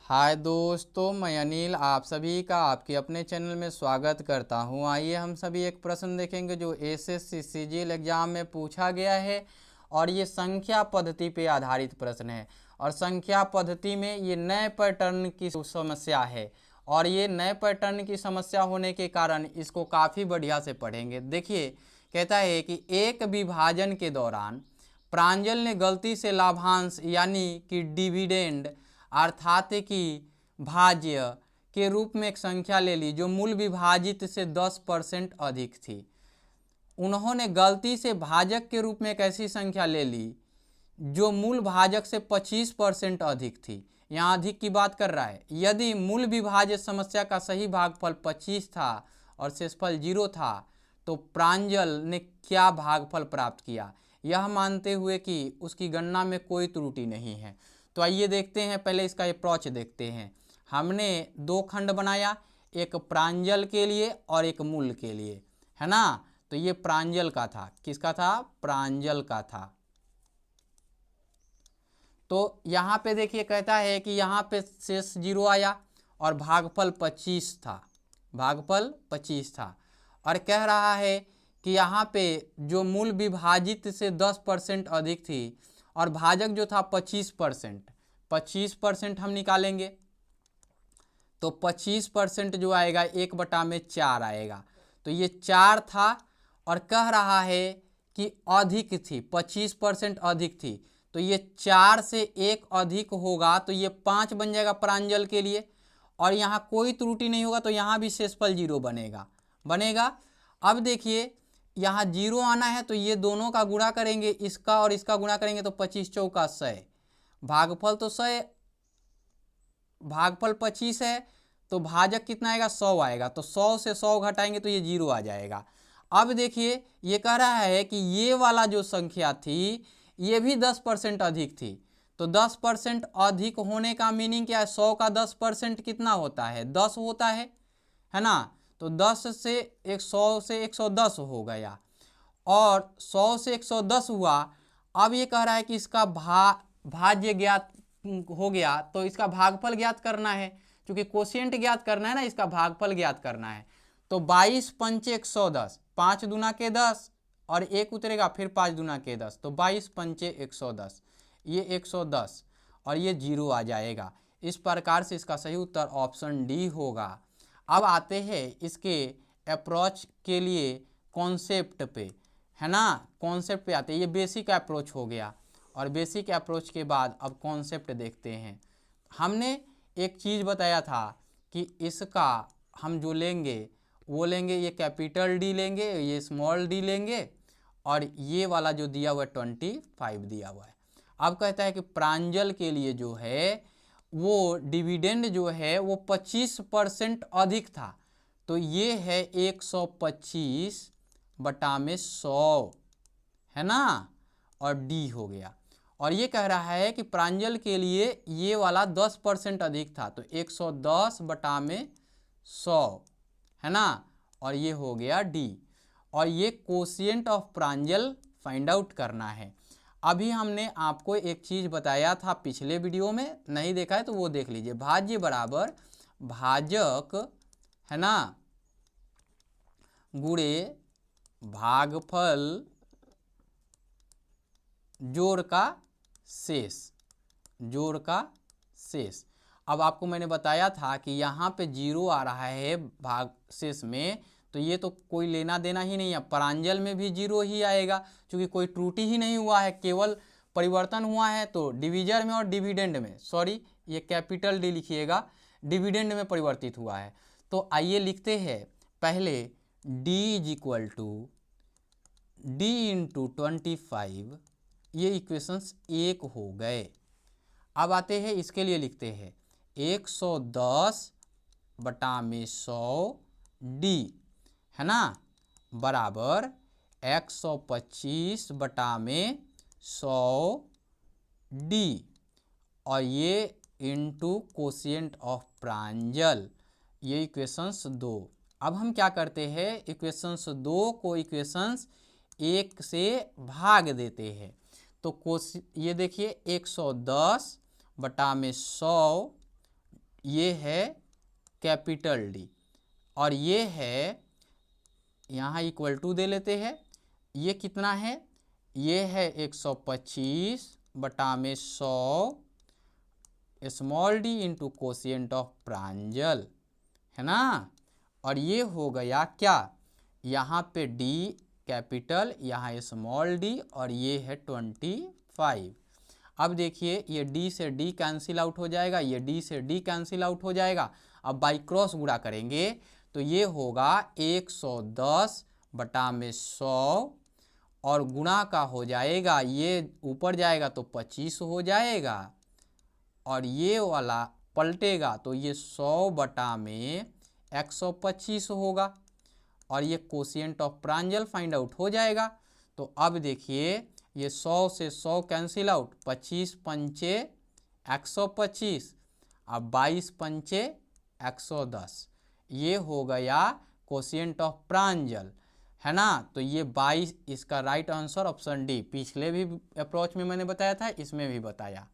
हाय दोस्तों, मैं अनिल आप सभी का आपके अपने चैनल में स्वागत करता हूं। आइए हम सभी एक प्रश्न देखेंगे जो एसएससी सीजीएल एग्जाम में पूछा गया है और ये संख्या पद्धति पे आधारित प्रश्न है। और संख्या पद्धति में ये नए पैटर्न की समस्या है और ये नए पैटर्न की समस्या होने के कारण इसको काफ़ी बढ़िया से पढ़ेंगे। देखिए, कहता है कि एक विभाजन के दौरान प्रांजल ने गलती से लाभांश यानी कि डिविडेंड अर्थात कि भाज्य के रूप में एक संख्या ले ली जो मूल विभाजित से 10% अधिक थी। उन्होंने गलती से भाजक के रूप में एक ऐसी संख्या ले ली जो मूल भाजक से 25% अधिक थी। यहाँ अधिक की बात कर रहा है। यदि मूल विभाज्य समस्या का सही भागफल 25 था और शेषफल 0 था तो प्रांजल ने क्या भागफल प्राप्त किया, यह मानते हुए कि उसकी गणना में कोई त्रुटि नहीं है। तो आइए देखते हैं, पहले इसका अप्रोच देखते हैं। हमने दो खंड बनाया, एक प्रांजल के लिए और एक मूल के लिए, है ना। तो ये प्रांजल का था, किसका था? प्रांजल का था। तो यहाँ पे देखिए, कहता है कि यहाँ पे शेष 0 आया और भागफल 25 था, भागफल 25 था। और कह रहा है कि यहाँ पे जो मूल विभाजित से 10% अधिक थी और भाजक जो था 25%, 25% हम निकालेंगे तो 25% जो आएगा 1/4 आएगा। तो ये 4 था और कह रहा है कि अधिक थी, 25% अधिक थी। तो ये 4 से 1 अधिक होगा तो ये 5 बन जाएगा प्रांजल के लिए। और यहाँ कोई त्रुटि नहीं होगा तो यहाँ भी शेषफल 0 बनेगा। अब देखिए, यहाँ 0 आना है तो ये दोनों का गुणा करेंगे, इसका और इसका गुणा करेंगे तो 25 चौका 100, भागफल तो 100, भागफल 25 है तो भाजक कितना आएगा? 100 आएगा। तो 100 से 100 घटाएंगे तो ये 0 आ जाएगा। अब देखिए, ये कह रहा है कि ये वाला जो संख्या थी ये भी 10% अधिक थी। तो 10% अधिक होने का मीनिंग क्या है? 100 का 10% कितना होता है? 10 होता है ना। तो 10 से 100 से 110 हो गया और 100 से 110 हुआ। अब ये कह रहा है कि इसका भाज्य ज्ञात हो गया तो इसका भागफल ज्ञात करना है, क्योंकि कोशिएंट ज्ञात करना है ना, इसका भागफल ज्ञात करना है। तो 22 पंचे 110, 5 दूना के 10 और 1 उतरेगा, फिर 5 दूना के 10, तो 22 पंचे 110, ये 110 और ये 0 आ जाएगा। इस प्रकार से इसका सही उत्तर ऑप्शन डी होगा। अब आते हैं इसके अप्रोच के लिए कॉन्सेप्ट पे, है ना। कॉन्सेप्ट पे आते हैं, ये बेसिक अप्रोच हो गया और बेसिक अप्रोच के बाद अब कॉन्सेप्ट देखते हैं। हमने एक चीज़ बताया था कि इसका हम जो लेंगे वो लेंगे, ये कैपिटल डी लेंगे, ये स्मॉल डी लेंगे और ये वाला जो दिया हुआ है 25 दिया हुआ है। अब कहता है कि प्रांजल के लिए जो है वो डिविडेंड जो है वो 25% अधिक था। तो ये है 125/100, है ना, और डी हो गया। और ये कह रहा है कि प्रांजल के लिए ये वाला 10% अधिक था तो 110/100, है ना, और ये हो गया डी। और ये quotient of Pranjal find out करना है। अभी हमने आपको एक चीज़ बताया था पिछले वीडियो में, नहीं देखा है तो वो देख लीजिए। भाज्य बराबर भाजक, है ना, गुणे भागफल जोड़ का शेष, जोड़ का शेष। अब आपको मैंने बताया था कि यहाँ पे 0 आ रहा है भाग शेष में, तो ये तो कोई लेना देना ही नहीं है। प्रांजल में भी 0 ही आएगा क्योंकि कोई त्रुटि ही नहीं हुआ है, केवल परिवर्तन हुआ है। तो डिविजन में और डिविडेंड में, सॉरी ये कैपिटल डी लिखिएगा, डिविडेंड में परिवर्तित हुआ है। तो आइए लिखते हैं पहले d is equal to D into 25, ये इक्वेशंस 1 हो गए। अब आते हैं इसके लिए, लिखते हैं 110/100 डी, है ना, बराबर 125/100 डी और ये इंटू कोशिएंट ऑफ प्रांजल, ये इक्वेशंस 2। अब हम क्या करते हैं, इक्वेशंस 2 को इक्वेशंस 1 से भाग देते हैं। तो ये देखिए 110/100 ये है कैपिटल डी, और ये है यहाँ इक्वल टू दे लेते हैं, ये कितना है, ये है 125 बटा में 100 small D into quotient of Pranjal, है ना। और ये हो गया क्या, यहाँ पे डी कैपिटल, यहाँ स्मॉल डी, और ये है 25। अब देखिए ये d से d कैंसिल आउट हो जाएगा, ये d से d कैंसिल आउट हो जाएगा। अब बाई क्रॉस गुणा करेंगे तो ये होगा 110 बटा में 100, और गुणा का हो जाएगा, ये ऊपर जाएगा तो 25 हो जाएगा, और ये वाला पलटेगा तो ये 100 बटा में 125 होगा, और ये quotient of Pranjal find out हो जाएगा। तो अब देखिए ये 100 से 100 कैंसिल आउट, 25 पंचे 125, अब 22 पंचे 110, ये हो गया कोशिएंट ऑफ प्रांजल, है ना। तो ये 22 इसका राइट आंसर ऑप्शन डी, पिछले भी अप्रोच में मैंने बताया था, इसमें भी बताया।